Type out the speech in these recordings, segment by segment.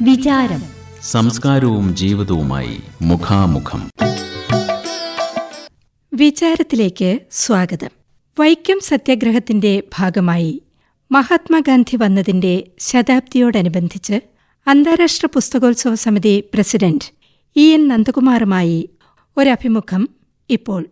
വിചാരം സംസ്കാരവും ജീവിതവുമായി മുഖാമുഖം. വിചാരത്തിലേക്ക് സ്വാഗതം. വൈക്കം സത്യാഗ്രഹത്തിന്റെ ഭാഗമായി മഹാത്മാഗാന്ധി വന്നതിന്റെ ശതാബ്ദിയോടനുബന്ധിച്ച് അന്താരാഷ്ട്ര പുസ്തകോത്സവ സമിതി പ്രസിഡന്റ് EN നന്ദകുമാറുമായി ഒരഭിമുഖം ഇപ്പോൾ.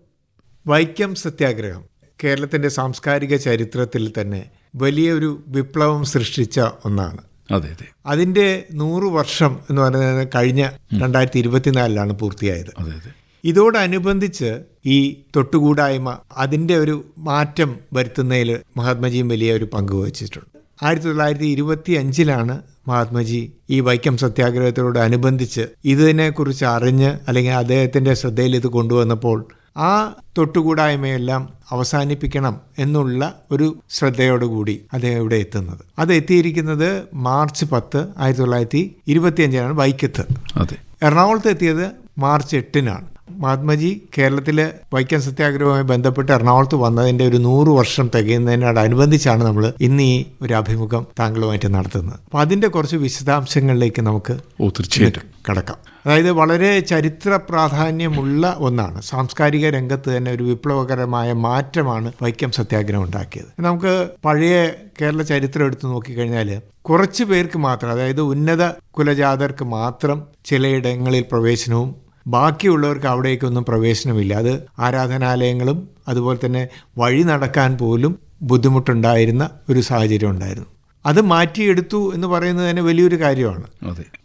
വൈക്കം സത്യാഗ്രഹം കേരളത്തിന്റെ സാംസ്കാരിക ചരിത്രത്തിൽ തന്നെ വലിയൊരു വിപ്ലവം സൃഷ്ടിച്ച ഒന്നാണ്. അതെ അതെ. അതിന്റെ 100 വർഷം എന്ന് പറയുന്നത് കഴിഞ്ഞ 2024 പൂർത്തിയായത്. അതെ അതെ. ഇതോടനുബന്ധിച്ച് ഈ തൊട്ടുകൂടായ്മ അതിന്റെ ഒരു മാറ്റം വരുത്തുന്നതിൽ മഹാത്മജിയും വലിയ ഒരു പങ്ക് വഹിച്ചിട്ടുണ്ട്. 1925 മഹാത്മജി ഈ വൈക്കം സത്യാഗ്രഹത്തോട് അനുബന്ധിച്ച് ഇതിനെക്കുറിച്ച് അറിഞ്ഞ് അല്ലെങ്കിൽ അദ്ദേഹത്തിന്റെ ശ്രദ്ധയിൽ ഇത് കൊണ്ടുവന്നപ്പോൾ ആ തൊട്ടുകൂടായ്മയെല്ലാം അവസാനിപ്പിക്കണം എന്നുള്ള ഒരു ശ്രദ്ധയോടുകൂടി അദ്ദേഹം ഇവിടെ എത്തുന്നത്. അത് എത്തിയിരിക്കുന്നത് മാർച്ച് 10, 1925 വൈക്കത്ത്. അതെ. എറണാകുളത്ത് എത്തിയത് മാർച്ച് 8. മഹാത്മജി കേരളത്തിലെ വൈക്കം സത്യാഗ്രഹവുമായി ബന്ധപ്പെട്ട് എറണാകുളത്ത് വന്നതിന്റെ ഒരു 100 വർഷം തികയുന്നതിനോടനുബന്ധിച്ചാണ് നമ്മൾ ഇന്ന് ഈ ഒരു അഭിമുഖം താങ്കളുമായിട്ട് നടത്തുന്നത്. അപ്പൊ അതിന്റെ കുറച്ച് വിശദാംശങ്ങളിലേക്ക് നമുക്ക് തീർച്ചയായിട്ടും കടക്കാം. അതായത് വളരെ ചരിത്ര പ്രാധാന്യമുള്ള ഒന്നാണ്. സാംസ്കാരിക രംഗത്ത് തന്നെ ഒരു വിപ്ലവകരമായ മാറ്റമാണ് വൈക്കം സത്യാഗ്രഹം ഉണ്ടാക്കിയത്. നമുക്ക് പഴയ കേരള ചരിത്രം എടുത്തു നോക്കിക്കഴിഞ്ഞാൽ കുറച്ച് പേർക്ക് മാത്രം, അതായത് ഉന്നത കുലജാതർക്ക് മാത്രം ചിലയിടങ്ങളിൽ പ്രവേശനവും ബാക്കിയുള്ളവർക്ക് അവിടേക്കൊന്നും പ്രവേശനമില്ല. അത് ആരാധനാലയങ്ങളും അതുപോലെ തന്നെ വഴി നടക്കാൻ പോലും ബുദ്ധിമുട്ടുണ്ടായിരുന്ന ഒരു സാഹചര്യം ഉണ്ടായിരുന്നു. അത് മാറ്റിയെടുത്തു എന്ന് പറയുന്നത് തന്നെ വലിയൊരു കാര്യമാണ്.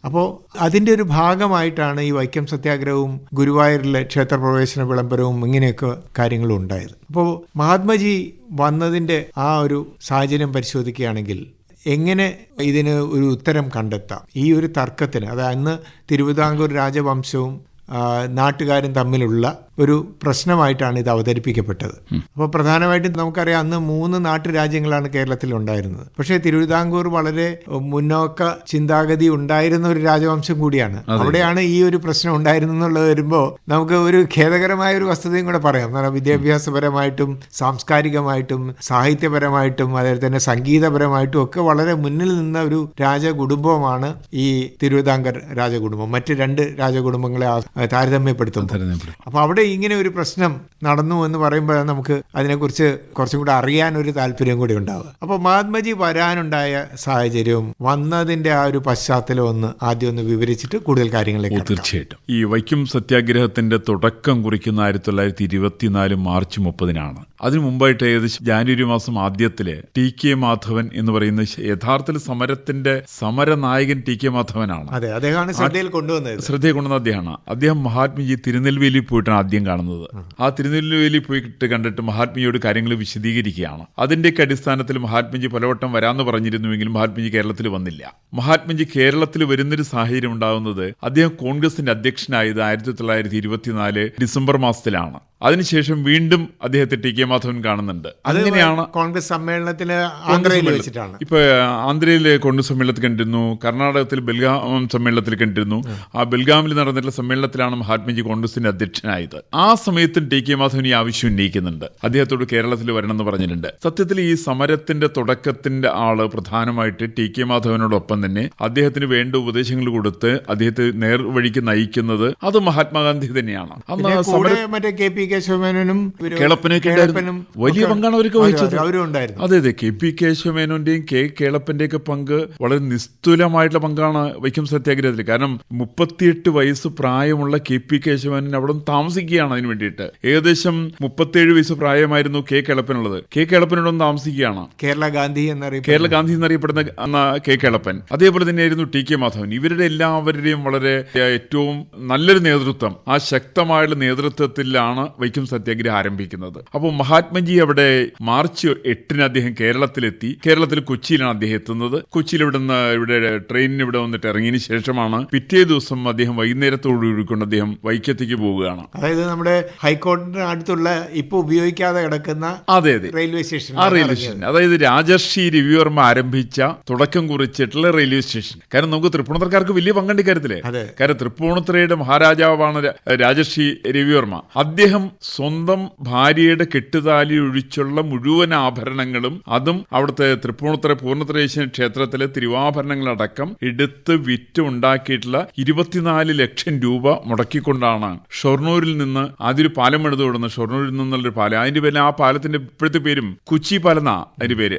അപ്പോൾ അതിൻ്റെ ഒരു ഭാഗമായിട്ടാണ് ഈ വൈക്കം സത്യാഗ്രഹവും ഗുരുവായൂരിലെ ക്ഷേത്രപ്രവേശന വിളംബരവും ഇങ്ങനെയൊക്കെ കാര്യങ്ങളും ഉണ്ടായത്. അപ്പോൾ മഹാത്മജി വന്നതിൻ്റെ ആ ഒരു സാഹചര്യം പരിശോധിക്കുകയാണെങ്കിൽ എങ്ങനെ ഇതിന് ഒരു ഉത്തരം കണ്ടെത്താം? ഈ ഒരു തർക്കത്തിന്, അതായത് അന്ന് തിരുവിതാംകൂർ രാജവംശവും നാട്ടുകാരും തമ്മിലുള്ള ഒരു പ്രശ്നമായിട്ടാണ് ഇത് അവതരിപ്പിക്കപ്പെട്ടത്. അപ്പോൾ പ്രധാനമായിട്ടും നമുക്കറിയാം, അന്ന് 3 നാട്ടുരാജ്യങ്ങളാണ് കേരളത്തിൽ ഉണ്ടായിരുന്നത്. പക്ഷേ തിരുവിതാംകൂർ വളരെ മുന്നോക്ക ചിന്താഗതി ഉണ്ടായിരുന്ന ഒരു രാജവംശം കൂടിയാണ്. അവിടെയാണ് ഈ ഒരു പ്രശ്നം ഉണ്ടായിരുന്നുള്ളത് വരുമ്പോൾ നമുക്ക് ഒരു ഖേദകരമായ ഒരു വസ്തുതയും കൂടെ പറയാം. കാരണം വിദ്യാഭ്യാസപരമായിട്ടും സാംസ്കാരികമായിട്ടും സാഹിത്യപരമായിട്ടും അതുപോലെ തന്നെ സംഗീതപരമായിട്ടും ഒക്കെ വളരെ മുന്നിൽ നിന്ന ഒരു രാജകുടുംബമാണ് ഈ തിരുവിതാംകൂർ രാജകുടുംബം. മറ്റ് 2 രാജകുടുംബങ്ങളെ താരതമ്യപ്പെടുത്തും. അപ്പൊ അവിടെ ഇങ്ങനെ ഒരു പ്രശ്നം നടന്നു എന്ന് പറയുമ്പോഴാണ് നമുക്ക് അതിനെക്കുറിച്ച് കുറച്ചും കൂടെ അറിയാൻ ഒരു താല്പര്യം കൂടി ഉണ്ടാവുക. അപ്പോൾ മഹാത്മജി വരാനുണ്ടായ സാഹചര്യവും വന്നതിന്റെ ആ ഒരു പശ്ചാത്തലം ആദ്യം ഒന്ന് വിവരിച്ചിട്ട് കൂടുതൽ കാര്യങ്ങളിലേക്ക്. തീർച്ചയായിട്ടും. ഈ വൈക്കം സത്യാഗ്രഹത്തിന്റെ തുടക്കം കുറിക്കുന്ന 1924 മാർച്ച് 30 അതിനു മുമ്പായിട്ട് ഏകദേശം ജാനുവരി മാസം ആദ്യത്തില് TK മാധവൻ എന്ന് പറയുന്ന യഥാർത്ഥത്തിൽ സമരത്തിന്റെ സമരനായകൻ TK മാധവനാണ്. അതെ, അദ്ദേഹമാണ് ശ്രദ്ധയിൽ കൊണ്ടുവന്ന അദ്ദേഹമാണ്. അദ്ദേഹം മഹാത്മജി തിരുനെൽവേലി പോയിട്ടാണ് ആദ്യം കാണുന്നത്. ആ തിരുനെൽവേലി പോയിട്ട് കണ്ടിട്ട് മഹാത്മജിയോട് കാര്യങ്ങൾ വിശദീകരിക്കുകയാണ്. അതിന്റെയൊക്കെ അടിസ്ഥാനത്തിൽ മഹാത്മജി പലവട്ടം വരാമെന്ന് പറഞ്ഞിരുന്നുവെങ്കിലും മഹാത്മജി കേരളത്തിൽ വന്നില്ല. മഹാത്മജി കേരളത്തിൽ വരുന്നൊരു സാഹചര്യം ഉണ്ടാകുന്നത് അദ്ദേഹം കോൺഗ്രസിന്റെ അധ്യക്ഷനായത് 1924 ഡിസംബർ മാസത്തിലാണ്. അതിനുശേഷം വീണ്ടും അദ്ദേഹത്തെ TK മാധവൻ കാണുന്നുണ്ട്. അങ്ങനെയാണ് കോൺഗ്രസ് സമ്മേളനത്തിൽ ആന്ധ്രയിൽ വെച്ചിട്ടാണ്. ഇപ്പൊ ആന്ധ്രയിലെ കോൺഗ്രസ് സമ്മേളനത്തിൽ കണ്ടിരുന്നു, കർണാടകത്തിൽ ബെൽഗാം സമ്മേളനത്തിൽ കണ്ടിരുന്നു. ആ ബെൽഗാമിൽ നടന്നിട്ടുള്ള സമ്മേളനത്തിലാണ് മഹാത്മജി കോൺഗ്രസിന്റെ അധ്യക്ഷനായത്. ആ സമയത്തും TK മാധവൻ ഈ ആവശ്യം ഉന്നയിക്കുന്നുണ്ട്, അദ്ദേഹത്തോട് കേരളത്തിൽ വരണമെന്ന് പറഞ്ഞിട്ടുണ്ട്. സത്യത്തിൽ ഈ സമരത്തിന്റെ തുടക്കത്തിന്റെ ആള് പ്രധാനമായിട്ട് TK മാധവനോടൊപ്പം തന്നെ അദ്ദേഹത്തിന് വേണ്ട ഉപദേശങ്ങൾ കൊടുത്ത് അദ്ദേഹത്തെ നേർവഴിക്ക് നയിക്കുന്നത് അത് മഹാത്മാഗാന്ധി തന്നെയാണ്. അന്ന് മറ്റേ KP കേശവമേനോനും കേളപ്പനും വലിയ പങ്കാണ് അവർക്ക് വഹിച്ചത്. അതെ അതെ. KP കേശവമേനോന്റെയും കേളപ്പന്റെയൊക്കെ പങ്ക് വളരെ നിസ്തുലമായിട്ടുള്ള പങ്കാണ് വൈക്കം സത്യാഗ്രഹത്തിൽ. കാരണം 38 വയസ്സ് പ്രായമുള്ള KP കേശവമേനോൻ അവിടെ താമസിക്കുകയാണ്. അതിന് വേണ്ടിയിട്ട് ഏകദേശം 37 വയസ്സ് പ്രായമായിരുന്നു കേളപ്പനുള്ളത്. കേളപ്പനോടൊന്ന് താമസിക്കുകയാണ്. കേരള ഗാന്ധി എന്നറിയപ്പെടുന്ന കേളപ്പൻ. അതേപോലെ തന്നെയായിരുന്നു TK മാധവൻ. ഇവരുടെ എല്ലാവരുടെയും വളരെ ഏറ്റവും നല്ലൊരു നേതൃത്വം, ആ ശക്തമായുള്ള നേതൃത്വത്തിലാണ് വൈക്കം സത്യാഗ്രഹം ആരംഭിക്കുന്നത്. അപ്പോൾ മഹാത്മജി അവിടെ മാർച്ച് 8 അദ്ദേഹം കേരളത്തിലെത്തി. കേരളത്തിൽ കൊച്ചിയിലാണ് അദ്ദേഹം എത്തുന്നത്. കൊച്ചിയിൽ ഇവിടെ ട്രെയിനിന് ഇവിടെ വന്നിട്ട് ഇറങ്ങിയതിന് ശേഷമാണ് പിറ്റേ ദിവസം അദ്ദേഹം വൈകുന്നേരത്തോടുകൂടി കൊണ്ട് അദ്ദേഹം വൈക്കത്തേക്ക് പോവുകയാണ്. അതായത് നമ്മുടെ ഹൈക്കോടതിയുടെ അടുത്തുള്ള ഇപ്പൊ ഉപയോഗിക്കാതെ കിടക്കുന്ന റെയിൽവേ സ്റ്റേഷൻ, അതായത് രാജർഷി രവിവർമ്മ ആരംഭിച്ച തുടക്കം കുറിച്ചിട്ടുള്ള റെയിൽവേ സ്റ്റേഷൻ. കാരണം നമുക്ക് തൃപ്പൂണിത്തറക്കാർക്ക് വലിയ പങ്കുണ്ട് കാര്യത്തില്. കാരണം തൃപ്പൂണിത്തറയുടെ മഹാരാജാവാണ് രാജർഷി രവിവർമ്മ. അദ്ദേഹം സ്വന്തം ഭാര്യയുടെ കെട്ടുതാലി ഒഴിച്ചുള്ള മുഴുവൻ ആഭരണങ്ങളും, അതും അവിടുത്തെ തൃപ്പൂണിത്തുറ പൂർണ്ണത്രയീശൻ ക്ഷേത്രത്തിലെ തിരുവാഭരണങ്ങളടക്കം എടുത്ത് വിറ്റ് ഉണ്ടാക്കിയിട്ടുള്ള 24 ലക്ഷം രൂപ മുടക്കിക്കൊണ്ടാണ് ഷൊർണൂരിൽ നിന്ന് ആദ്യൊരു പാലം എടുത്തു കൊടുക്കുന്നത്. ഷൊർണൂരിൽ നിന്നുള്ളൊരു പാലം, അതിന്റെ പേര്, ആ പാലത്തിന്റെ ഇപ്പോഴത്തെ പേരും കൊച്ചി പാലം എന്നാ അതിന്റെ പേര്.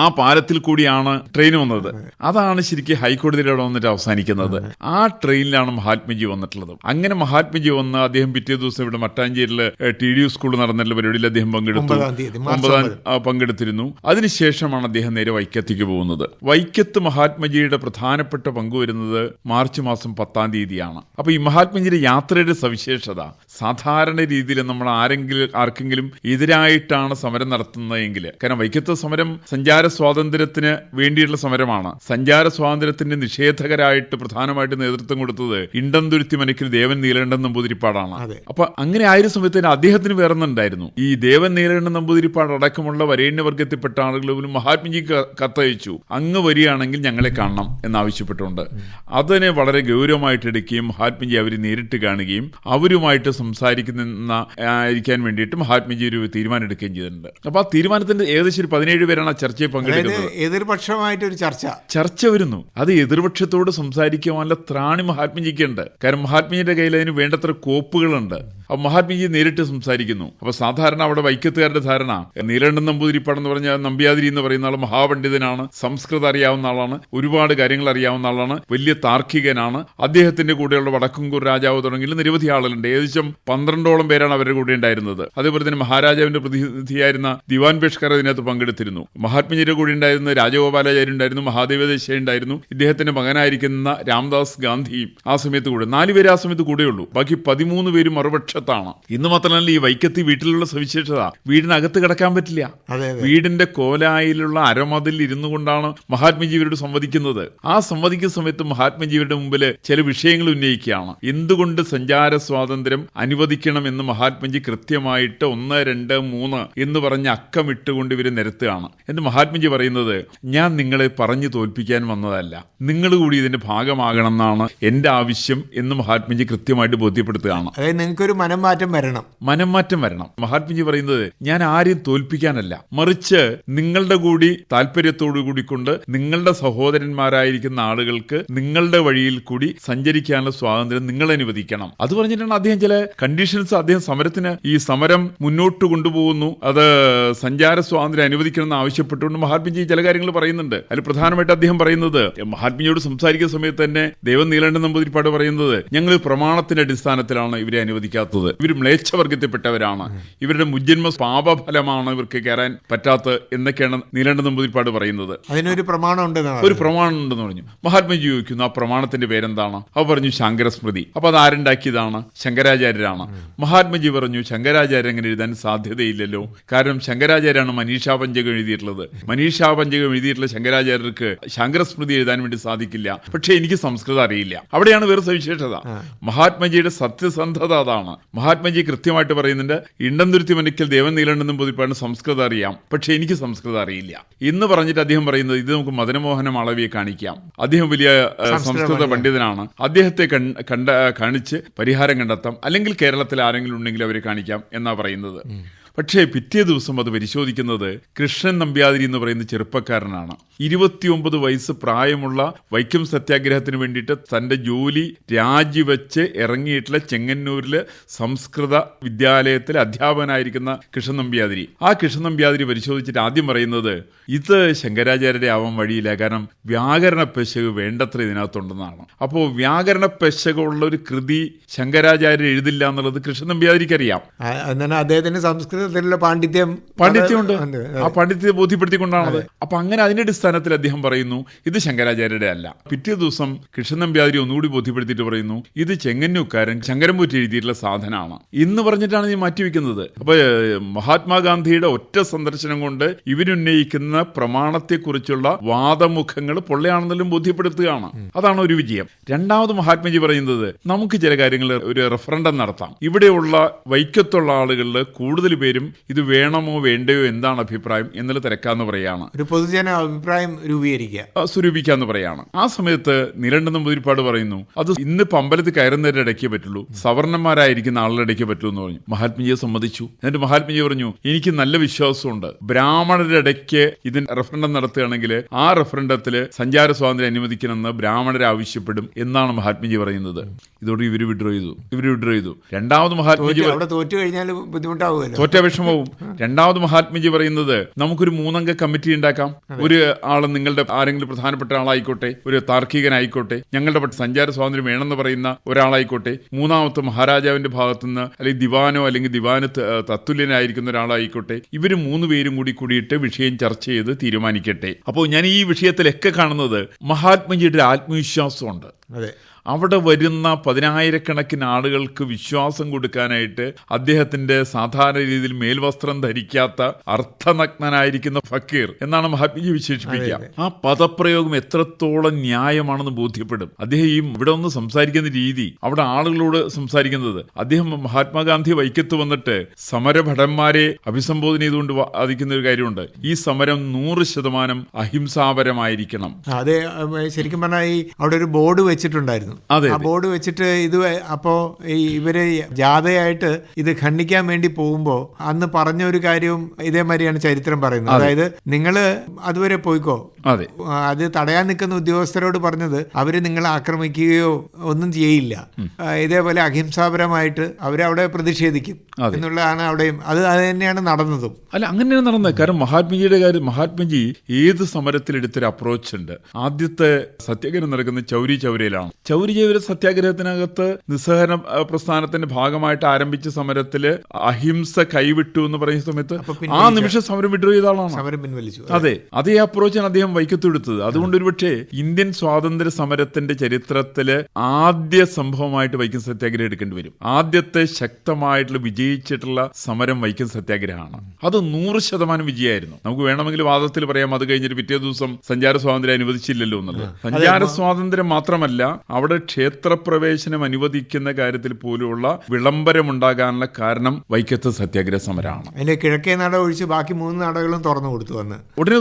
ആ പാലത്തിൽ കൂടിയാണ് ട്രെയിൻ വന്നത്. അതാണ് ശരിക്കും ഹൈക്കോടതിയുടെ അവിടെ വന്നിട്ട് അവസാനിക്കുന്നത്. ആ ട്രെയിനിലാണ് മഹാത്മജി വന്നിട്ടുള്ളത്. അങ്ങനെ മഹാത്മജി വന്ന് അദ്ദേഹം പിറ്റേ ദിവസം ഇവിടെ മട്ടാഞ്ചേരിയില് TDU സ്കൂൾ നടന്നിട്ടുള്ള പരിപാടിയിൽ അദ്ദേഹം പങ്കെടുത്തിരുന്നു. അതിനുശേഷമാണ് അദ്ദേഹം നേരെ വൈക്കത്തേക്ക് പോകുന്നത്. വൈക്കത്ത് മഹാത്മജിയുടെ പ്രധാനപ്പെട്ട പങ്ക് വരുന്നത് മാർച്ച് മാസം 10-ാം തീയതിയാണ്. അപ്പൊ ഈ മഹാത്മജിയുടെ യാത്രയുടെ സവിശേഷത, സാധാരണ രീതിയിൽ നമ്മൾ ആർക്കെങ്കിലും എതിരായിട്ടാണ് സമരം നടത്തുന്നതെങ്കിൽ, കാരണം വൈക്കത്ത് സമരം സഞ്ചാര സ്വാതന്ത്ര്യത്തിന് വേണ്ടിയുള്ള സമരമാണ്. സഞ്ചാര സ്വാതന്ത്ര്യത്തിന്റെ നിഷേധകരായിട്ട് പ്രധാനമായിട്ട് നേതൃത്വം കൊടുത്തത് ഇണ്ടംതുരുത്തി മനക്കിൽ ദേവൻ നീലകണ്ഠൻ നമ്പൂതിരിപ്പാടാണ്. അപ്പൊ അങ്ങനെ ആയിരുന്ന സമയത്ത് അദ്ദേഹത്തിന് വേറൊന്നുണ്ടായിരുന്നു. ഈ ദേവൻ നീലകണ്ഠൻ നമ്പൂതിരിപ്പാട് അടക്കമുള്ള വരേണ്യവർഗത്തിൽപ്പെട്ട ആളുകളും മഹാത്മജി കത്തയച്ചു, അങ്ങ് വരികയാണെങ്കിൽ ഞങ്ങളെ കാണണം എന്നാവശ്യപ്പെട്ടുകൊണ്ട് അതിനെ വളരെ ഗൗരവമായിട്ട് എടുക്കുകയും മഹാത്മജി അവരെ നേരിട്ട് കാണുകയും അവരുമായിട്ട് സംസാരിക്കാൻ വേണ്ടിയിട്ട് മഹാത്മജി ഒരു തീരുമാനം എടുക്കുകയും ചെയ്തിട്ടുണ്ട്. അപ്പൊ ആ തീരുമാനത്തിന്റെ ഏകദേശം 17 പേരാണ് ആ ചർച്ചയിൽ പങ്കെടുക്കുന്നത്. എതിർപക്ഷമായിട്ടൊരു ചർച്ച വരുന്നു. അത് എതിർപക്ഷത്തോട് സംസാരിക്കുവാനുള്ള ത്രാണി മഹാത്മജിക്കുണ്ട്. കാരണം മഹാത്മജിയുടെ കയ്യിൽ അതിന് വേണ്ടത്ര കോപ്പുകളുണ്ട്. അപ്പൊ മഹാത്മജി നേരിട്ട് സംസാരിക്കുന്നു. അപ്പൊ സാധാരണ അവിടെ വൈക്കത്തുകാരുടെ ധാരണ, നീലകണ്ഠൻ നമ്പൂതിരിപ്പാട് എന്ന് പറഞ്ഞാൽ നമ്പ്യാതിരി എന്ന് പറയുന്ന ആൾ മഹാപണ്ഡിതനാണ്, സംസ്കൃതം അറിയാവുന്ന ആളാണ്, ഒരുപാട് കാര്യങ്ങൾ അറിയാവുന്ന ആളാണ്, വലിയ താർക്കികനാണ്. അദ്ദേഹത്തിന്റെ കൂടെയുള്ള വടക്കുംകൂർ രാജാവ് തുടങ്ങിയ നിരവധി ആളുകളുണ്ട്. ഏകദേശം 12ഓളം പേരാണ് അവരുടെ കൂടെ ഉണ്ടായിരുന്നത്. അതേപോലെ തന്നെ മഹാരാജാവിന്റെ പ്രതിനിധിയായിരുന്ന ദിവാൻ പേഷ്കർ ഇതിനകത്ത് പങ്കെടുത്തിരുന്നു. മഹാത്മജിയുടെ കൂടെ ഉണ്ടായിരുന്ന രാജഗോപാലാചാര്യ ഉണ്ടായിരുന്നു, മഹാദേവദേശ ഉണ്ടായിരുന്നു, ഇദ്ദേഹത്തിന്റെ മകനായിരിക്കുന്ന രാംദാസ് ഗാന്ധിയും ആ സമയത്ത് കൂടെ. 4 പേര് ആ സമയത്ത് കൂടെയുള്ളൂ. ബാക്കി 13 പേരും മറുപക്ഷത്താണ്. ഇന്ന് മാത്രമല്ല ഈ വൈക്കത്ത് വീട്ടിലുള്ള സവിശേഷത, വീടിനകത്ത് കിടക്കാൻ പറ്റില്ല. വീടിന്റെ കോലായിലുള്ള അരമതിൽ ഇരുന്നു കൊണ്ടാണ് മഹാത്മജി ഇവരോട് സംവദിക്കുന്നത്. ആ സംവദിക്കുന്ന സമയത്ത് മഹാത്മജിയുടെ മുമ്പിൽ ചില വിഷയങ്ങൾ ഉന്നയിക്കുകയാണ്. എന്തുകൊണ്ട് സഞ്ചാര സ്വാതന്ത്ര്യം അനുവദിക്കണം എന്ന് മഹാത്മജി കൃത്യമായിട്ട് 1, 2, 3 എന്ന് പറഞ്ഞ് അക്കമിട്ടുകൊണ്ട് ഇവര് നിരത്തുകയാണ്. എന്ന് മഹാത്മജി പറയുന്നത്, ഞാൻ നിങ്ങളെ പറഞ്ഞു തോൽപ്പിക്കാൻ വന്നതല്ല, നിങ്ങൾ കൂടി ഇതിന്റെ ഭാഗമാകണം എന്നാണ് എന്റെ ആവശ്യം എന്ന് മഹാത്മജി കൃത്യമായിട്ട് ബോധ്യപ്പെടുത്തുകയാണ്. അതായത് നിങ്ങൾക്കൊരു മനംമാറ്റം വരണം. മഹാത്മജി പറയുന്നത്, ഞാൻ ആരെയും തോൽപ്പിക്കാനല്ല, മറിച്ച് നിങ്ങളുടെ കൂടി താല്പര്യത്തോടു കൂടി കൊണ്ട് നിങ്ങളുടെ സഹോദരന്മാരായിരിക്കുന്ന ആളുകൾക്ക് നിങ്ങളുടെ വഴിയിൽ കൂടി സഞ്ചരിക്കാനുള്ള സ്വാതന്ത്ര്യം നിങ്ങൾ അനുവദിക്കണം. അത് പറഞ്ഞിട്ടാണ് അദ്ദേഹം ചില കണ്ടീഷൻസ്, അദ്ദേഹം സമരത്തിന് ഈ സമരം മുന്നോട്ട് കൊണ്ടുപോകുന്നു, അത് സഞ്ചാര സ്വാതന്ത്ര്യം അനുവദിക്കണം എന്ന് ആവശ്യപ്പെട്ടുകൊണ്ട് മഹാത്മജി ചില കാര്യങ്ങൾ പറയുന്നുണ്ട്. അതിൽ പ്രധാനമായിട്ട് അദ്ദേഹം പറയുന്നത്, മഹാത്മജിയോട് സംസാരിക്കുന്ന സമയത്ത് തന്നെ ദേവൻ നീലകണ്ഠൻ നമ്പൂതിരിപ്പാട് പറയുന്നത്, ഞങ്ങൾ പ്രമാണത്തിന്റെ അടിസ്ഥാനത്തിലാണ് ഇവരെ അനുവദിക്കാത്തത്, ഇവർ മ്ലേച്ഛവർഗത്തിൽപ്പെട്ടവരാണ്, ഇവരുടെ മുജ്ജന്മ പാപഫലമാണ് ഇവർക്ക് കയറാൻ പറ്റാത്തത് എന്നൊക്കെയാണ് നീലകണ്ഠൻ നമ്പൂതിരിപ്പാട് പറയുന്നത്. അതിനൊരു പ്രമാണം ഉണ്ടെന്ന് പറഞ്ഞു. മഹാത്മജി ചോദിക്കുന്നു, ആ പ്രമാണത്തിന്റെ പേരെന്താണ്? അവർ പറഞ്ഞു ശങ്കരസ്മൃതി. അപ്പൊ അത് ആരുണ്ടാക്കിയതാണ്? ശങ്കരാചാര്യരാണ്. മഹാത്മജി പറഞ്ഞു, ശങ്കരാചാര്യ അങ്ങനെ എഴുതാൻ സാധ്യതയില്ലല്ലോ, കാരണം ശങ്കരാചാര്യാണ് മനീഷാ പഞ്ചകം എഴുതിയിട്ടുള്ളത്. മനീഷാ പഞ്ചകം എഴുതിയിട്ടുള്ള ശങ്കരാചാര്യർക്ക് ശങ്കരസ്മൃതി എഴുതാൻ വേണ്ടി സാധിക്കില്ല. പക്ഷെ എനിക്ക് സംസ്കൃതം അറിയില്ല. അവിടെയാണ് വേറെ സവിശേഷത. മഹാത്മജിയുടെ സത്യസന്ധത അതാണ്. മഹാത്മജി കൃത്യമായിട്ട് പറയുന്നുണ്ട്, ഇണ്ടംതുരുത്തി മനക്കിൽ ദേവൻ നീലകണ്ഠൻ നമ്പൂതിരിപ്പാടിന് സംസ്കൃതം അറിയാം, പക്ഷെ എനിക്ക് സംസ്കൃതം അറിയില്ല എന്ന് പറഞ്ഞിട്ട് അദ്ദേഹം പറയുന്നത്, ഇത് നമുക്ക് മദനമോഹന മാളവിയെ കാണിക്കാം, അദ്ദേഹം വലിയ സംസ്കൃത പണ്ഡിതനാണ്, അദ്ദേഹത്തെ കാണിച്ച് പരിഹാരം കണ്ടെത്താം, അല്ലെങ്കിൽ കേരളത്തിൽ ആരെങ്കിലും ഉണ്ടെങ്കിൽ അവരെ കാണിക്കാം എന്നാ പറയുന്നത്. പക്ഷേ പിറ്റേ ദിവസം അത് പരിശോധിക്കുന്നത് കൃഷ്ണൻ നമ്പ്യാതിരി എന്ന് പറയുന്ന ചെറുപ്പക്കാരനാണ്. 29 വയസ്സ് പ്രായമുള്ള വൈക്കം സത്യാഗ്രഹത്തിന് വേണ്ടിയിട്ട് തന്റെ ജോലി രാജിവെച്ച് ഇറങ്ങിയിട്ടുള്ള ചെങ്ങന്നൂരിലെ സംസ്കൃത വിദ്യാലയത്തിലെ അധ്യാപകനായിരിക്കുന്ന കൃഷ്ണൻ നമ്പ്യാതിരി. ആ കൃഷ്ണൻ നമ്പ്യാതിരി പരിശോധിച്ചിട്ട് ആദ്യം പറയുന്നത്, ഇത് ശങ്കരാചാര്യരുടെ ആവാൻ വഴിയില്ല, കാരണം വ്യാകരണ പെശക് വേണ്ടത്ര ഇതിനകത്തുണ്ടെന്നാണ്. അപ്പോൾ വ്യാകരണ പെശകുള്ള ഒരു കൃതി ശങ്കരാചാര്യർ എഴുതില്ല എന്നുള്ളത് കൃഷ്ണൻ നമ്പ്യാതിരിക്ക് അറിയാം. അദ്ദേഹത്തിന് സംസ്കൃതത്തിലുള്ള പാണ്ഡിത്യമുണ്ട്. ആ പാണ്ഡിത്യത്തെ ബോധ്യപ്പെടുത്തിക്കൊണ്ടാണത്. അപ്പൊ അങ്ങനെ അതിന്റെ അടിസ്ഥാനത്തിൽ അദ്ദേഹം പറയുന്നു, ഇത് ശങ്കരാചാര്യരുടെ അല്ല. പിറ്റേ ദിവസം കൃഷ്ണൻ നമ്പ്യാതിരി ഒന്നുകൂടി ബോധ്യപ്പെടുത്തിയിട്ട് പറയുന്നു, ഇത് ചെങ്ങന്നൂക്കാരൻ ശങ്കരൻപൂറ്റി എഴുതിയിട്ടുള്ള സാധനമാണ് എന്ന് പറഞ്ഞിട്ടാണ് ഈ മാറ്റിവെക്കുന്നത്. അപ്പൊ മഹാത്മാഗാന്ധിയുടെ ഒറ്റ സന്ദർശനം കൊണ്ട് ഇവരുന്നയിക്കുന്ന പ്രമാണത്തെക്കുറിച്ചുള്ള വാദമുഖങ്ങൾ പൊള്ളയാണെന്നെല്ലാം ബോധ്യപ്പെടുത്തുകയാണ്. അതാണ് ഒരു വിജയം. രണ്ടാമത് മഹാത്മജി പറയുന്നത്, നമുക്ക് ചില കാര്യങ്ങൾ ഒരു റെഫറൻഡം നടത്താം. ഇവിടെയുള്ള വൈക്കത്തുള്ള ആളുകളിൽ കൂടുതൽ പേര് പേരും ഇത് വേണമോ വേണ്ടയോ എന്താണ് അഭിപ്രായം എന്നുള്ള തിരക്കാന്ന് പറയാണ്. ഒരു പൊതുജന അഭിപ്രായം സ്വരൂപിക്കാന്ന് പറയാണ്. ആ സമയത്ത് നിരണ്ട നമ്പൂതിരിപ്പാട് പറയുന്നു, അത് ഇന്നിപ്പോ അമ്പലത്തിൽ കയറുന്നവരുടെ ഇടയ്ക്കേ പറ്റുള്ളൂ, സവർണന്മാരായിരിക്കുന്ന ആളുടെ ഇടയ്ക്കേ പറ്റൂ എന്ന് പറഞ്ഞു. മഹാത്മജിയെ സമ്മതിച്ചു. എന്നിട്ട് മഹാത്മജി പറഞ്ഞു, എനിക്ക് നല്ല വിശ്വാസമുണ്ട്, ബ്രാഹ്മണരുടെ ഇടയ്ക്ക് ഇതിന് റഫറൻഡം നടത്തുകയാണെങ്കിൽ ആ റഫറൻഡത്തിൽ സഞ്ചാര സ്വാതന്ത്ര്യം അനുവദിക്കണമെന്ന് ബ്രാഹ്മണരെ ആവശ്യപ്പെടും എന്നാണ് മഹാത്മജി പറയുന്നത്. ഇതോടെ ഇവര് വിഡ്രോ ചെയ്തു. രണ്ടാമത് മഹാത്മജി തോറ്റു കഴിഞ്ഞാൽ ബുദ്ധിമുട്ടാവുമല്ലോ, തോറ്റ വിഷമവും. രണ്ടാമത് മഹാത്മജി പറയുന്നത്, നമുക്കൊരു 3 അംഗ കമ്മിറ്റി ഉണ്ടാക്കാം. ഒരു ആള് നിങ്ങളുടെ ആരെങ്കിലും പ്രധാനപ്പെട്ട ആളായിക്കോട്ടെ, ഒരു താർക്കികനായിക്കോട്ടെ, ഞങ്ങളുടെ സഞ്ചാര സ്വാതന്ത്ര്യം വേണമെന്ന് പറയുന്ന ഒരാളായിക്കോട്ടെ, മൂന്നാമത്തെ മഹാരാജാവിന്റെ ഭാഗത്തുനിന്ന് അല്ലെങ്കിൽ ദിവാനോ അല്ലെങ്കിൽ ദിവാന് തത്തുല്യനായിരിക്കുന്ന ഒരാളായിക്കോട്ടെ, ഇവര് 3 പേരും കൂടിയിട്ട് വിഷയം ചർച്ച ചെയ്ത് തീരുമാനിക്കട്ടെ. അപ്പോൾ ഞാൻ ഈ വിഷയത്തിലൊക്കെ കാണുന്നത് മഹാത്മജിയുടെ ആത്മവിശ്വാസമുണ്ട്. അവിടെ വരുന്ന 10,000-കണക്കിന് ആളുകൾക്ക് വിശ്വാസം കൊടുക്കാനായിട്ട് അദ്ദേഹത്തിന്റെ സാധാരണ രീതിയിൽ മേൽവസ്ത്രം ധരിക്കാത്ത അർത്ഥനഗ്നനായിരിക്കുന്ന ഫക്കീർ എന്നാണ് മഹാത്മജി വിശേഷിപ്പിക്കുക. ആ പദപ്രയോഗം എത്രത്തോളം ന്യായമാണെന്ന് ബോധ്യപ്പെടും. അദ്ദേഹം ഈ ഇവിടെ ഒന്ന് സംസാരിക്കുന്ന രീതി, അവിടെ ആളുകളോട് സംസാരിക്കുന്നത്, അദ്ദേഹം മഹാത്മാഗാന്ധി വൈക്കത്ത് വന്നിട്ട് സമരഭടന്മാരെ അഭിസംബോധന ചെയ്തുകൊണ്ട് വാദിക്കുന്ന ഒരു കാര്യമുണ്ട്, ഈ സമരം 100% അഹിംസാപരമായിരിക്കണം. അതെ, ശരിക്കും പറഞ്ഞാൽ ഈ അവിടെ ഒരു ബോർഡ് വെച്ചിട്ടുണ്ടായിരുന്നു. ആ ബോർഡ് വെച്ചിട്ട് ഇത് അപ്പോ ഇവര് ജാഥയായിട്ട് ഇത് ഖണ്ഡിക്കാൻ വേണ്ടി പോകുമ്പോ അന്ന് പറഞ്ഞ ഒരു കാര്യവും ഇതേമാതിരിയാണ് ചരിത്രം പറയുന്നത്. അതായത് നിങ്ങള് അതുവരെ പോയിക്കോ, അത് തടയാൻ നിൽക്കുന്ന ഉദ്യോഗസ്ഥരോട് പറഞ്ഞത് അവര് നിങ്ങളെ ആക്രമിക്കുകയോ ഒന്നും ചെയ്യില്ല, ഇതേപോലെ അഹിംസാപരമായിട്ട് അവരവിടെ പ്രതിഷേധിക്കും എന്നുള്ളതാണ് അവിടെയും. അത് തന്നെയാണ് നടന്നതും. അല്ല, അങ്ങനെയാണ് നടന്നത്. കാരണം മഹാത്മജിയുടെ കാര്യം, മഹാത്മജി ഏത് സമരത്തിലെടുത്തൊരു അപ്രോച്ച് ഉണ്ട്. ആദ്യത്തെ സത്യാഗ്രഹം നടക്കുന്നത് ചൗരി ചൗരയിലാണ്. ചൗരി ചൗര സത്യാഗ്രഹത്തിനകത്ത് നിസ്സഹകരണ പ്രസ്ഥാനത്തിന്റെ ഭാഗമായിട്ട് ആരംഭിച്ച സമരത്തില് അഹിംസ കൈവിട്ടു എന്ന് പറയുന്ന സമയത്ത് ആ നിമിഷം സമരം വിഡ്രോ ചെയ്ത ആളാണ്. അതെ, അതേ അപ്രോച്ചാണ് അദ്ദേഹം വൈക്കത്തെടുത്തത്. അതുകൊണ്ട് ഒരുപക്ഷെ ഇന്ത്യൻ സ്വാതന്ത്ര്യ സമരത്തിന്റെ ചരിത്രത്തില് ആദ്യ സംഭവമായിട്ട് വൈക്കം സത്യാഗ്രഹം എടുക്കേണ്ടി വരും. ആദ്യത്തെ ശക്തമായിട്ടുള്ള വിജയിച്ചിട്ടുള്ള സമരം വൈക്കം സത്യാഗ്രഹമാണ്. അത് 100% വിജയമായിരുന്നു. നമുക്ക് വേണമെങ്കിൽ വാദത്തിൽ പറയാം, അത് കഴിഞ്ഞിട്ട് പിറ്റേ ദിവസം സഞ്ചാര സ്വാതന്ത്ര്യം അനുവദിച്ചില്ലല്ലോ എന്നുള്ളത്. സഞ്ചാര സ്വാതന്ത്ര്യം മാത്രമല്ല, അവിടെ ക്ഷേത്രപ്രവേശനം അനുവദിക്കുന്ന കാര്യത്തിൽ പോലുള്ള വിളംബരമുണ്ടാകാനുള്ള കാരണം വൈക്കത്ത് സത്യാഗ്രഹ സമരമാണ്. അതിന്റെ കിഴക്കേ നട ഒഴിച്ച് ബാക്കി 3 നടകളും തുറന്നു കൊടുത്തു. ഉടനെ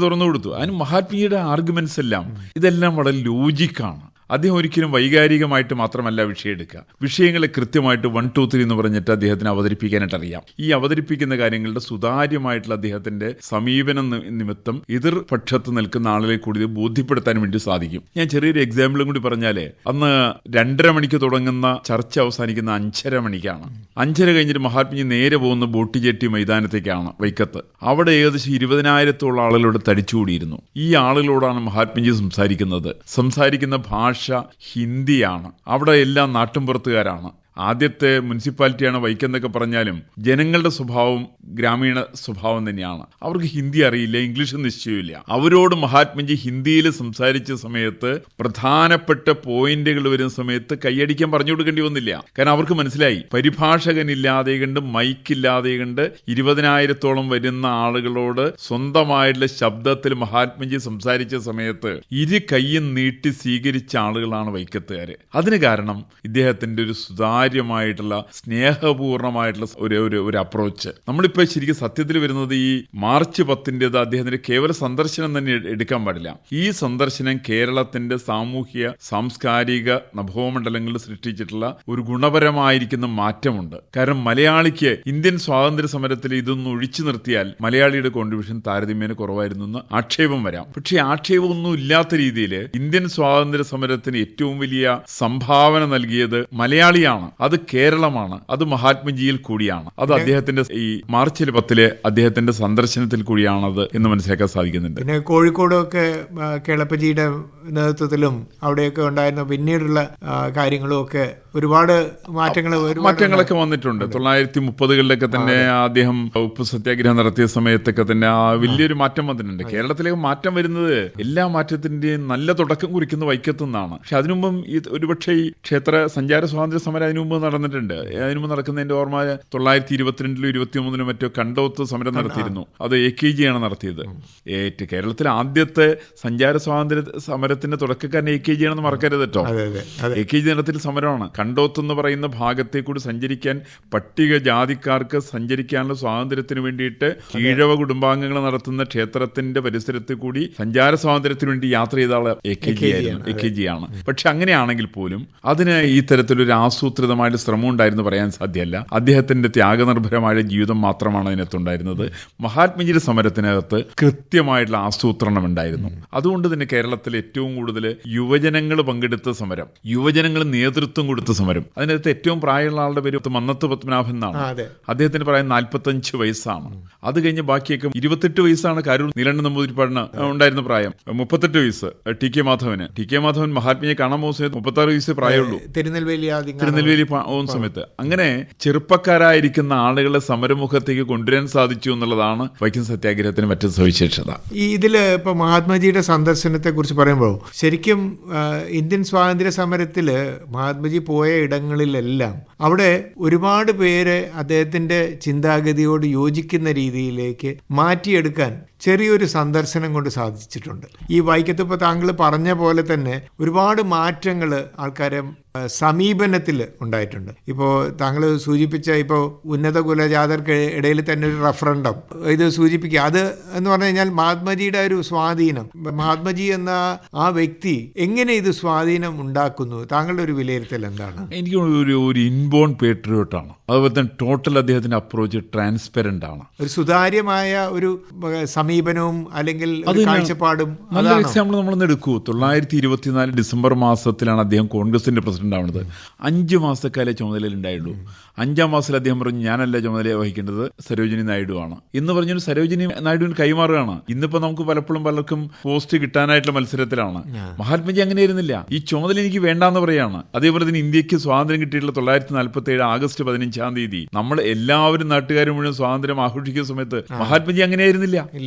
തുറന്നു കൊടുത്തു. അതിന് മഹാത്മജിയുടെ ആർഗ്യുമെന്റ്സ് എല്ലാം ഇതെല്ലാം വളരെ ലോജിക്കാണ്. അദ്ദേഹം ഒരിക്കലും വൈകാരികമായിട്ട് മാത്രമല്ല വിഷയം എടുക്കുക. വിഷയങ്ങളെ കൃത്യമായിട്ട് 1, 2, 3 എന്ന് പറഞ്ഞിട്ട് അദ്ദേഹത്തിന് അവതരിപ്പിക്കാനായിട്ട് അറിയാം. ഈ അവതരിപ്പിക്കുന്ന കാര്യങ്ങളുടെ സുതാര്യമായിട്ടുള്ള അദ്ദേഹത്തിന്റെ സമീപനം നിമിത്തം എതിർപക്ഷത്ത് നിൽക്കുന്ന ആളുകളെ കൂടി ബോധ്യപ്പെടുത്താൻ വേണ്ടി സാധിക്കും. ഞാൻ ചെറിയൊരു എക്സാമ്പിളും കൂടി പറഞ്ഞാല്, അന്ന് 2:30 മണിക്ക് തുടങ്ങുന്ന ചർച്ച അവസാനിക്കുന്ന 5:30 മണിക്കാണ്. 5:30 കഴിഞ്ഞിട്ട് മഹാത്മജി നേരെ പോകുന്ന ബോട്ടിജെട്ടി മൈതാനത്തേക്കാണ് വൈക്കത്ത്. അവിടെ ഏകദേശം 20,000-ഓളം ആളുകളോട് തടിച്ചുകൂടിയിരുന്നു. ഈ ആളുകളോടാണ് മഹാത്മജി സംസാരിക്കുന്ന ഭാഷ ഹിന്ദിയാണ്. അവിടെ എല്ലാം നാട്ടുംപുറത്തുകാരാണ്. ആദ്യത്തെ മുനിസിപ്പാലിറ്റിയാണ് വൈക്കം എന്നൊക്കെ പറഞ്ഞാലും ജനങ്ങളുടെ സ്വഭാവം ഗ്രാമീണ സ്വഭാവം തന്നെയാണ്. അവർക്ക് ഹിന്ദി അറിയില്ല, ഇംഗ്ലീഷ് നിശ്ചയമില്ല. അവരോട് മഹാത്മജി ഹിന്ദിയിൽ സംസാരിച്ച സമയത്ത് പ്രധാനപ്പെട്ട പോയിന്റുകൾ വരുന്ന സമയത്ത് കൈയടിക്കാൻ പറഞ്ഞു കൊടുക്കേണ്ടി വന്നില്ല. കാരണം അവർക്ക് മനസ്സിലായി, പരിഭാഷകനില്ലാതെ കണ്ട് മൈക്കില്ലാതെ കണ്ട് 20,000-ഓളം വരുന്ന ആളുകളോട് സ്വന്തമായിട്ടുള്ള ശബ്ദത്തിൽ മഹാത്മജി സംസാരിച്ച സമയത്ത് ഇരു കൈയും നീട്ടി സ്വീകരിച്ച ആളുകളാണ് വൈക്കത്തുകാര്. അതിന് കാരണം ഇദ്ദേഹത്തിന്റെ ഒരു സുതാര്യമായിട്ടുള്ള സ്നേഹപൂർണമായിട്ടുള്ള ഒരു അപ്രോച്ച്. നമ്മളിപ്പോ ശരിക്കും സത്യത്തിൽ വരുന്നത് ഈ മാർച്ച് 10 അദ്ദേഹത്തിന്റെ കേവല സന്ദർശനം തന്നെ എടുക്കാൻ പാടില്ല. ഈ സന്ദർശനം കേരളത്തിന്റെ സാമൂഹ്യ സാംസ്കാരിക നഭോമണ്ഡലങ്ങളിൽ സൃഷ്ടിച്ചിട്ടുള്ള ഒരു ഗുണപരമായിരിക്കുന്ന മാറ്റമുണ്ട്. കാരണം മലയാളിക്ക് ഇന്ത്യൻ സ്വാതന്ത്ര്യ സമരത്തിൽ ഇതൊന്നും ഒഴിച്ചു നിർത്തിയാൽ മലയാളിയുടെ കോൺട്രിബ്യൂഷൻ താരതമ്യേന കുറവായിരുന്നു എന്ന് ആക്ഷേപം വരാം. പക്ഷേ ആക്ഷേപമൊന്നും ഇല്ലാത്ത രീതിയിൽ ഇന്ത്യൻ സ്വാതന്ത്ര്യ സമരത്തിന് ഏറ്റവും വലിയ സംഭാവന നൽകിയത് മലയാളിയാണ്, അത് കേരളമാണ്, അത് മഹാത്മജിയിൽ കൂടിയാണ്, അത് അദ്ദേഹത്തിന്റെ ഈ മാർച്ച് 10 അദ്ദേഹത്തിന്റെ സന്ദർശനത്തിൽ കൂടിയാണത് എന്ന് മനസ്സിലാക്കാൻ സാധിക്കുന്നുണ്ട്. പിന്നെ കോഴിക്കോടൊക്കെ കേളപ്പജിയുടെ നേതൃത്വത്തിലും അവിടെയൊക്കെ ഉണ്ടായിരുന്ന പിന്നീടുള്ള കാര്യങ്ങളും ഒക്കെ ഒരുപാട് മാറ്റങ്ങളൊക്കെ വന്നിട്ടുണ്ട്. 1930-കളിലൊക്കെ തന്നെ അദ്ദേഹം ഉപ്പ് സത്യാഗ്രഹം നടത്തിയ സമയത്തൊക്കെ തന്നെ വലിയൊരു മാറ്റം വന്നിട്ടുണ്ട്. കേരളത്തിലേക്ക് മാറ്റം വരുന്നത് എല്ലാ മാറ്റത്തിന്റെയും നല്ല തുടക്കം കുറിക്കുന്ന വൈക്കത്തു നിന്നാണ്. പക്ഷെ അതിനുമ്പം ഒരുപക്ഷെ ഈ ക്ഷേത്ര സഞ്ചാര സ്വാതന്ത്ര്യ സമരം മുമ്പ് നടന്നിട്ടുണ്ട്. അതിന് മുമ്പ് നടക്കുന്നതിന്റെ ഓർമ്മ 1922 23 മറ്റോ കണ്ടോത്ത് സമരം നടത്തിയിരുന്നു. അത് AKG ആണ് നടത്തിയത്. കേരളത്തിലെ ആദ്യത്തെ സഞ്ചാര സ്വാതന്ത്ര്യ സമരത്തിന്റെ തുടക്കക്കാരൻ AKG ആണെന്ന് മറക്കരുത് കേട്ടോ. AKG നടത്തിയ സമരമാണ്. കണ്ടോത്ത് എന്ന് പറയുന്ന ഭാഗത്തെ കൂടി സഞ്ചരിക്കാൻ പട്ടിക ജാതിക്കാർക്ക് സഞ്ചരിക്കാനുള്ള സ്വാതന്ത്ര്യത്തിന് വേണ്ടിയിട്ട് ഈഴവ കുടുംബാംഗങ്ങൾ നടത്തുന്ന ക്ഷേത്രത്തിന്റെ പരിസരത്ത് കൂടി സഞ്ചാര സ്വാതന്ത്ര്യത്തിന് വേണ്ടി യാത്ര ചെയ്ത ആള് AKG ആണ്. പക്ഷെ അങ്ങനെയാണെങ്കിൽ പോലും അതിന് ഈ തരത്തിലൊരു ആസൂത്രിതമായിട്ട് ശ്രമം ഉണ്ടായിരുന്നു പറയാൻ സാധ്യമല്ല. അദ്ദേഹത്തിന്റെ ത്യാഗനിർഭരമായ ജീവിതം മാത്രമാണ് അതിനകത്തുണ്ടായിരുന്നത്. മഹാത്മജിയുടെ സമരത്തിനകത്ത് കൃത്യമായിട്ടുള്ള ആസൂത്രണം ഉണ്ടായിരുന്നു. അതുകൊണ്ട് തന്നെ കേരളത്തിൽ ഏറ്റവും കൂടുതൽ യുവജനങ്ങൾ പങ്കെടുത്ത സമരം, യുവജനങ്ങൾ നേതൃത്വം കൊടുത്ത സമരം. അതിനകത്ത് ഏറ്റവും പ്രായമുള്ള ആളുടെ പേര് മന്നത്ത് പത്മനാഭൻ എന്നാണ്. അദ്ദേഹത്തിന് പ്രായം 45 വയസ്സാണ്. അത് കഴിഞ്ഞ് ബാക്കിയൊക്കെ 28 വയസ്സാണ് കരൂർ നീലകണ്ഠൻ നമ്പൂതിരിപ്പാടിന് ഉണ്ടായിരുന്ന പ്രായം. 38 വയസ്സ് TK മാധവൻ മഹാത്മയെ കാണാൻ പോകുന്ന സമയത്ത് 36 വയസ്സ് പ്രായമുള്ളൂ, തിരുനെൽവേലി പോകുന്ന സമയത്ത്. അങ്ങനെ ചെറുപ്പക്കാരായിരിക്കുന്ന ആളുകളെ സമരമുഖത്തേക്ക് കൊണ്ടുവരാൻ സാധിച്ചു എന്നുള്ളതാണ് വൈക്കം സത്യാഗ്രഹത്തിന് മറ്റൊരു സവിശേഷത. ഇതില് ഇപ്പൊ മഹാത്മജിയുടെ സന്ദർശനത്തെ കുറിച്ച് പറയുമ്പോൾ ശരിക്കും ഇന്ത്യൻ സ്വാതന്ത്ര്യ സമരത്തില് മഹാത്മജി പോയ ഇടങ്ങളിലെല്ലാം അവിടെ ഒരുപാട് പേര് അദ്ദേഹത്തിന്റെ ചിന്താഗതിയോട് യോജിക്കുന്ന രീതിയിലേക്ക് മാറ്റിയെടുക്കാൻ ചെറിയൊരു സന്ദർശനം കൊണ്ട് സാധിച്ചിട്ടുണ്ട്. ഈ വൈക്കത്ത് ഇപ്പോൾ താങ്കൾ പറഞ്ഞ പോലെ തന്നെ ഒരുപാട് മാറ്റങ്ങൾ ആൾക്കാരെ സമീപനത്തിൽ ഉണ്ടായിട്ടുണ്ട്. ഇപ്പോൾ താങ്കൾ സൂചിപ്പിച്ച ഇപ്പോൾ ഉന്നത കുലജാതർക്ക് ഇടയിൽ തന്നെ ഒരു റഫറൻഡം ഇത് സൂചിപ്പിക്കുക. അത് എന്ന് പറഞ്ഞു കഴിഞ്ഞാൽ മഹാത്മജിയുടെ ഒരു സ്വാധീനം, മഹാത്മജി എന്ന ആ വ്യക്തി എങ്ങനെ ഇത് സ്വാധീനം ഉണ്ടാക്കുന്നു? താങ്കളുടെ ഒരു വിലയിരുത്തൽ എന്താണ്? എനിക്ക് ഒരു ഇൻബോൺ പേട്രിയോട്ടാണ്. അതുപോലെ തന്നെ ടോട്ടൽ അദ്ദേഹത്തിന്റെ അപ്രോച്ച് ട്രാൻസ്പെറന്റ് ആണ്. ഒരു സുതാര്യമായ ഒരു സമീപനവും അല്ലെങ്കിൽ കാഴ്ചപ്പാടും. നല്ല എക്സാമ്പിൾ നമ്മളൊന്ന് എടുക്കൂ. 1924 ഡിസംബർ മാസത്തിലാണ് അദ്ദേഹം കോൺഗ്രസിന്റെ പ്രസിഡന്റ് ആവുന്നത്. 5 മാസക്കാലേ ചുമതലയിൽ ഉണ്ടായുള്ളൂ. 5-ാം മാസത്തിൽ അദ്ദേഹം പറഞ്ഞു, ഞാനല്ല ചുമതല വഹിക്കേണ്ടത്, സരോജിനി നായിഡു ആണ് എന്ന് പറഞ്ഞു. സരോജിനി നായിഡുവിന് കൈമാറുകയാണ്. ഇന്നിപ്പോ നമുക്ക് പലർക്കും പോസ്റ്റ് കിട്ടാനായിട്ടുള്ള മത്സരത്തിലാണ്. മഹാത്മജി അങ്ങനെയായിരുന്നില്ല. ഈ ചുമതല എനിക്ക് വേണ്ടാന്ന് പറയാണ്. അതേപോലെ തന്നെ ഇന്ത്യക്ക് സ്വാതന്ത്ര്യം കിട്ടിയിട്ടുള്ള 1947 ആഗസ്റ്റ് 15-ാം തീയതി നമ്മൾ എല്ലാവരും നാട്ടുകാരും മുഴുവൻ സ്വാതന്ത്ര്യം ആഘോഷിക്കുന്ന സമയത്ത് മഹാത്മജി അങ്ങനെയായിരുന്നില്ല.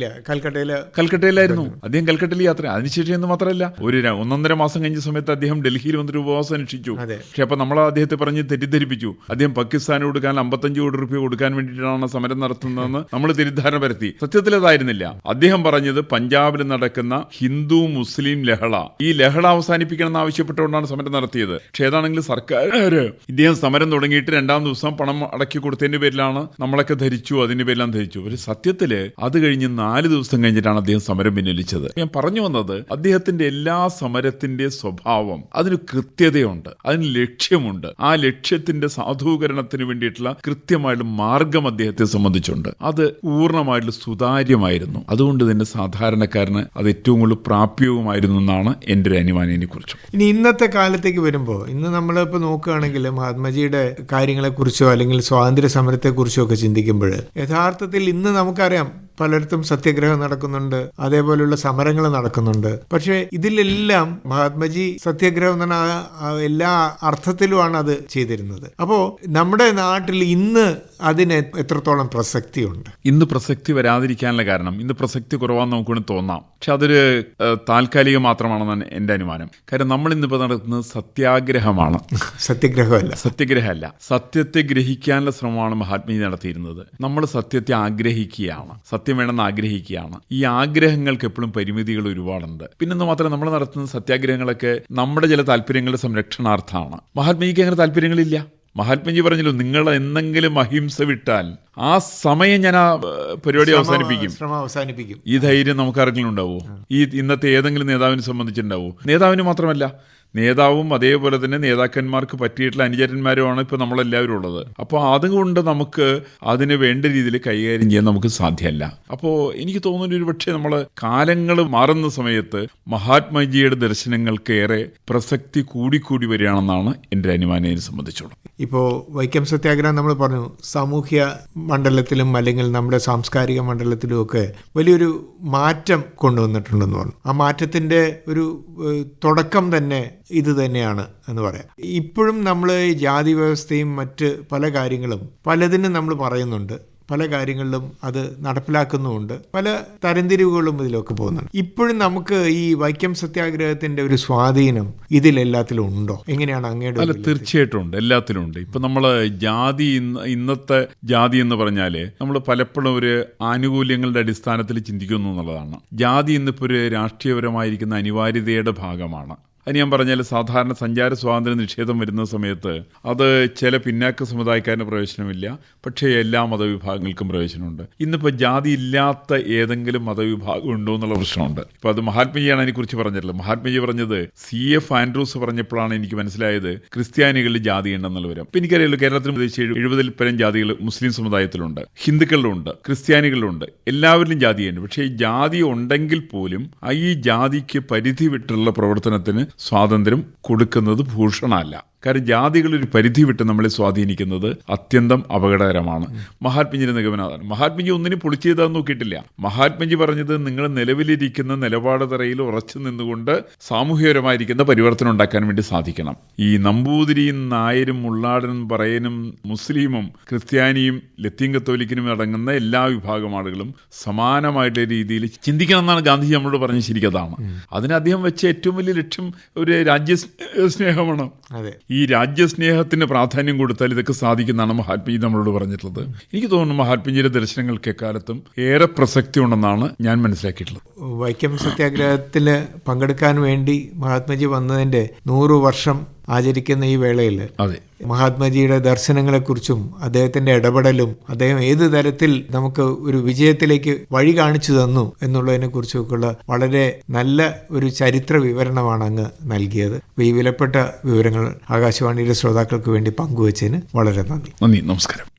കൽക്കട്ടയിലായിരുന്നു. അദ്ദേഹം കൽക്കട്ടയിൽ യാത്ര. അതിനുശേഷം എന്ന് മാത്രമല്ല, ഒരു 1.5 മാസം കഴിഞ്ഞ സമയത്ത് അദ്ദേഹം ഡൽഹിയിൽ വന്നൊരു ഉപവാസം അനുഷ്ഠിച്ചു. പക്ഷെ അപ്പൊ നമ്മൾ അദ്ദേഹത്തെ പറഞ്ഞ് തെറ്റിദ്ധരിപ്പിച്ചു. അദ്ദേഹം പാകിസ്ഥാന് കൊടുക്കാൻ 55 കോടി രൂപ കൊടുക്കാൻ വേണ്ടിയിട്ടാണ് സമരം നടത്തുന്നതെന്ന് നമ്മൾ തെറ്റിദ്ധാരണ പരത്തി. സത്യത്തിൽ അതായിരുന്നില്ല. അദ്ദേഹം പറഞ്ഞത് പഞ്ചാബിൽ നടക്കുന്ന ഹിന്ദു മുസ്ലിം ലഹള, ഈ ലഹള അവസാനിപ്പിക്കണമെന്ന് ആവശ്യപ്പെട്ടുകൊണ്ടാണ് സമരം നടത്തിയത്. പക്ഷെ ഏതാണെങ്കിലും സർക്കാർ ഇദ്ദേഹം സമരം തുടങ്ങിയിട്ട് 2-ാം ദിവസം പണം അടക്കി കൊടുത്തതിന്റെ പേരിലാണ് നമ്മളൊക്കെ ധരിച്ചു, അതിന്റെ പേരിലാണ് ധരിച്ചു. പക്ഷെ സത്യത്തില് അത് കഴിഞ്ഞ് 4 ദിവസം കഴിഞ്ഞിട്ടാണ് അദ്ദേഹം സമരം പിൻവലിച്ചത്. ഞാൻ പറഞ്ഞു വന്നത്, അദ്ദേഹത്തിന്റെ എല്ലാ സമരത്തിന്റെ സ്വഭാവം അതിന് കൃത്യതയുണ്ട്, അതിന് ലക്ഷ്യമുണ്ട്. ആ ലക്ഷ്യത്തിന്റെ സാധൂകരണത്തിന് വേണ്ടിയിട്ടുള്ള കൃത്യമായിട്ടുള്ള മാർഗം അദ്ദേഹത്തെ സംബന്ധിച്ചുണ്ട്. അത് പൂർണ്ണമായിട്ടുള്ള സുതാര്യമായിരുന്നു. അതുകൊണ്ട് തന്നെ സാധാരണക്കാരന് അത് ഏറ്റവും കൂടുതൽ പ്രാപ്യവുമായിരുന്നു എന്നാണ് എൻ്റെ ഒരു അനുമാനത്തിനെ കുറിച്ച്. ഇനി ഇന്നത്തെ കാലത്തേക്ക് വരുമ്പോൾ, ഇന്ന് നമ്മളിപ്പോൾ നോക്കുകയാണെങ്കിൽ മഹാത്മജിയുടെ കാര്യങ്ങളെക്കുറിച്ചോ അല്ലെങ്കിൽ സ്വാതന്ത്ര്യ സമരത്തെക്കുറിച്ചോ ഒക്കെ ചിന്തിക്കുമ്പോൾ യഥാർത്ഥത്തിൽ ഇന്ന് നമുക്കറിയാം പലയിടത്തും സത്യാഗ്രഹം നടക്കുന്നുണ്ട്, അതേപോലെയുള്ള സമരങ്ങൾ നടക്കുന്നുണ്ട്. പക്ഷേ ഇതിലെല്ലാം മഹാത്മജി സത്യാഗ്രഹം എന്ന് പറഞ്ഞാൽ എല്ലാ അർത്ഥത്തിലുമാണ് അത് ചെയ്തിരുന്നത്. അപ്പോൾ നമ്മുടെ നാട്ടിൽ ഇന്ന് അതിന് എത്രത്തോളം പ്രസക്തിയുണ്ട്? ഇന്ന് പ്രസക്തി വരാതിരിക്കാനുള്ള കാരണം, ഇന്ന് പ്രസക്തി കുറവാന്ന് നമുക്ക് തോന്നാം. പക്ഷെ അതൊരു താൽക്കാലികം മാത്രമാണെന്നാണ് എൻ്റെ അനുമാനം. കാരണം നമ്മൾ ഇന്നിപ്പോൾ നടത്തുന്നത് സത്യാഗ്രഹമാണ്, സത്യഗ്രഹമല്ല. സത്യത്തെ ഗ്രഹിക്കാനുള്ള ശ്രമമാണ് മഹാത്മജി നടത്തിയിരുന്നത്. നമ്മൾ സത്യത്തെ ആഗ്രഹിക്കുകയാണ്, സത്യം വേണമെന്ന് ആഗ്രഹിക്കുകയാണ്. ഈ ആഗ്രഹങ്ങൾക്ക് എപ്പോഴും പരിമിതികൾ ഒരുപാടുണ്ട്. പിന്നെന്ന് മാത്രമേ നമ്മൾ നടത്തുന്ന സത്യാഗ്രഹങ്ങളൊക്കെ നമ്മുടെ ചില താല്പര്യങ്ങളുടെ സംരക്ഷണാർത്ഥമാണ്. മഹാത്മജിക്ക് അങ്ങനെ താല്പര്യങ്ങളില്ല. മഹാത്മജി പറഞ്ഞല്ലോ, നിങ്ങൾ എന്തെങ്കിലും അഹിംസ വിട്ടാൽ ആ സമയം ഞാൻ ആ പരിപാടി അവസാനിപ്പിക്കും. ഈ ധൈര്യം നമുക്കാർക്കെങ്കിലും ഉണ്ടാവോ? ഈ ഇന്നത്തെ ഏതെങ്കിലും നേതാവിനെ സംബന്ധിച്ചിട്ടുണ്ടാവോ? നേതാവിന് മാത്രമല്ല, നേതാവും അതേപോലെ തന്നെ നേതാക്കന്മാർക്ക് പറ്റിയിട്ടുള്ള അനുചരന്മാരുമാണ് ഇപ്പോൾ നമ്മളെല്ലാവരും ഉള്ളത്. അപ്പോൾ അതുകൊണ്ട് നമുക്ക് അതിന് വേണ്ട രീതിയിൽ കൈകാര്യം ചെയ്യാൻ നമുക്ക് സാധ്യമല്ല. അപ്പോൾ എനിക്ക് തോന്നുന്നു ഒരു പക്ഷേ നമ്മൾ കാലങ്ങൾ മാറുന്ന സമയത്ത് മഹാത്മജിയുടെ ദർശനങ്ങൾക്ക് ഏറെ പ്രസക്തി കൂടിക്കൂടി വരികയാണെന്നാണ് എൻ്റെ അനുമാനത്തെ സംബന്ധിച്ചുള്ളത്. ഇപ്പോൾ വൈക്കം സത്യാഗ്രഹം നമ്മൾ പറഞ്ഞു, സാമൂഹ്യ മണ്ഡലത്തിലും അല്ലെങ്കിൽ നമ്മുടെ സാംസ്കാരിക മണ്ഡലത്തിലും ഒക്കെ വലിയൊരു മാറ്റം കൊണ്ടുവന്നിട്ടുണ്ടെന്ന് പറഞ്ഞു. ആ മാറ്റത്തിൻ്റെ ഒരു തുടക്കം തന്നെ ഇത് തന്നെയാണ് എന്ന് പറയാം. ഇപ്പോഴും നമ്മൾ ഈ ജാതി വ്യവസ്ഥയും മറ്റ് പല കാര്യങ്ങളും പലതിനും നമ്മൾ പറയുന്നുണ്ട്. പല കാര്യങ്ങളിലും അത് നടപ്പിലാക്കുന്നുമുണ്ട്. പല തരംതിരിവുകളും ഇതിലൊക്കെ പോകുന്നുണ്ട്. ഇപ്പോഴും നമുക്ക് ഈ വൈക്കം സത്യാഗ്രഹത്തിന്റെ ഒരു സ്വാധീനം ഇതിലെല്ലാത്തിലും ഉണ്ടോ? എങ്ങനെയാണ് അങ്ങയുടെ? അല്ല, തീർച്ചയായിട്ടും ഉണ്ട്, എല്ലാത്തിലും ഉണ്ട്. ഇപ്പൊ നമ്മള് ജാതി, ഇന്നത്തെ ജാതി എന്ന് പറഞ്ഞാല് നമ്മൾ പലപ്പോഴും ഒരു ആനുകൂല്യങ്ങളുടെ അടിസ്ഥാനത്തിൽ ചിന്തിക്കുന്നു എന്നുള്ളതാണ്. ജാതി ഇന്നിപ്പോ ഒരു രാഷ്ട്രീയപരമായിരിക്കുന്ന അനിവാര്യതയുടെ ഭാഗമാണ്. അത് ഞാൻ പറഞ്ഞാൽ സാധാരണ സഞ്ചാര സ്വാതന്ത്ര്യ നിഷേധം വരുന്ന സമയത്ത് അത് ചില പിന്നാക്ക സമുദായക്കാരന് പ്രവേശനമില്ല, പക്ഷേ എല്ലാ മതവിഭാഗങ്ങൾക്കും പ്രവേശനമുണ്ട്. ഇന്നിപ്പോൾ ജാതി ഇല്ലാത്ത ഏതെങ്കിലും മതവിഭാഗം ഉണ്ടോ എന്നുള്ള പ്രശ്നമുണ്ട്. ഇപ്പോൾ അത് മഹാത്മജിയാണ് അതിനെക്കുറിച്ച് പറഞ്ഞിട്ടുള്ളത്. മഹാത്മജി പറഞ്ഞത് CF ആൻഡ്രൂസ് പറഞ്ഞപ്പോഴാണ് എനിക്ക് മനസ്സിലായത് ക്രിസ്ത്യാനികളിൽ ജാതി ഉണ്ടെന്നുള്ള വിവരം. ഇപ്പം എനിക്കറിയാലോ, കേരളത്തിൽ 70-ൽ പരം ജാതികൾ മുസ്ലിം സമുദായത്തിലുണ്ട്, ഹിന്ദുക്കളിലുണ്ട്, ക്രിസ്ത്യാനികളിലുണ്ട്, എല്ലാവരിലും ജാതിയുണ്ട്. പക്ഷേ ഈ ജാതി ഉണ്ടെങ്കിൽ പോലും ഈ ജാതിക്ക് പരിധി വിട്ടുള്ള പ്രവർത്തനത്തിന് സ്വാതന്ത്ര്യം കൊടുക്കുന്നത് ഭൂഷണമല്ല. കാരണം ജാതികളൊരു പരിധി വിട്ട് നമ്മളെ സ്വാധീനിക്കുന്നത് അത്യന്തം അപകടകരമാണ്. മഹാത്മജിയുടെ നിഗമനം, മഹാത്മജി ഒന്നിനും പൊളിച്ചു ചെയ്താൽ നോക്കിയിട്ടില്ല. മഹാത്മജി പറഞ്ഞത് നിങ്ങൾ നിലവിലിരിക്കുന്ന നിലപാട് തറയിൽ ഉറച്ചു നിന്നുകൊണ്ട് സാമൂഹ്യപരമായിരിക്കുന്ന പരിവർത്തനം ഉണ്ടാക്കാൻ വേണ്ടി സാധിക്കണം. ഈ നമ്പൂതിരിയും നായരും മുള്ളാടനും പറയനും മുസ്ലിമും ക്രിസ്ത്യാനിയും ലത്തീൻ കത്തോലിക്കനും അടങ്ങുന്ന എല്ലാ വിഭാഗം ആളുകളും സമാനമായിട്ടുള്ള രീതിയിൽ ചിന്തിക്കണം എന്നാണ് ഗാന്ധിജി നമ്മളോട് പറഞ്ഞ. ശരിക്കതാണ്. അതിന് അദ്ദേഹം വെച്ച ഏറ്റവും വലിയ ലക്ഷ്യം ഒരു രാജ്യസ്നേഹമാണ്. ഈ രാജ്യസ്നേഹത്തിന് പ്രാധാന്യം കൊടുത്താൽ ഇതൊക്കെ സാധിക്കുന്നതാണ് മഹാത്മജി നമ്മളോട് പറഞ്ഞിട്ടുള്ളത്. എനിക്ക് തോന്നുന്നു മഹാത്മജിയുടെ ദർശനങ്ങൾക്ക് എക്കാലത്തും ഏറെ പ്രസക്തി ഉണ്ടെന്നാണ് ഞാൻ മനസ്സിലാക്കിയിട്ടുള്ളത്. വൈക്കം സത്യാഗ്രഹത്തിൽ പങ്കെടുക്കാൻ വേണ്ടി മഹാത്മജി വന്നതിന്റെ 100 വർഷം ആചരിക്കുന്ന ഈ വേളയിൽ മഹാത്മജിയുടെ ദർശനങ്ങളെക്കുറിച്ചും അദ്ദേഹത്തിന്റെ ഇടപെടലും അദ്ദേഹം ഏത് തരത്തിൽ നമുക്ക് ഒരു വിജയത്തിലേക്ക് വഴി കാണിച്ചു തന്നു എന്നുള്ളതിനെ കുറിച്ചൊക്കെയുള്ള വളരെ നല്ല ഒരു ചരിത്ര വിവരണമാണ് അങ്ങ് നൽകിയത്. ഈ വിലപ്പെട്ട വിവരങ്ങൾ ആകാശവാണിയുടെ ശ്രോതാക്കൾക്ക് വേണ്ടി പങ്കുവച്ചതിന് വളരെ നന്ദി. നമസ്കാരം.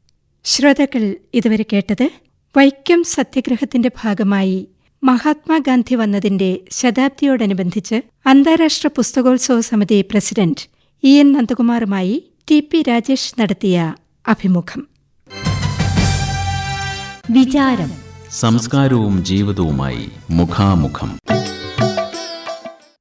ശ്രോതാക്കൾ ഇതുവരെ കേട്ടത് വൈക്കം സത്യഗ്രഹത്തിന്റെ ഭാഗമായി മഹാത്മാഗാന്ധി വന്നതിന്റെ ശതാബ്ദിയോടനുബന്ധിച്ച് അന്താരാഷ്ട്ര പുസ്തകോത്സവ സമിതി പ്രസിഡന്റ് EN നന്ദകുമാറുമായി TP രാജേഷ് നടത്തിയ അഭിമുഖം. സംസ്കാരവും ജീവിതവുമായി മുഖാമുഖം.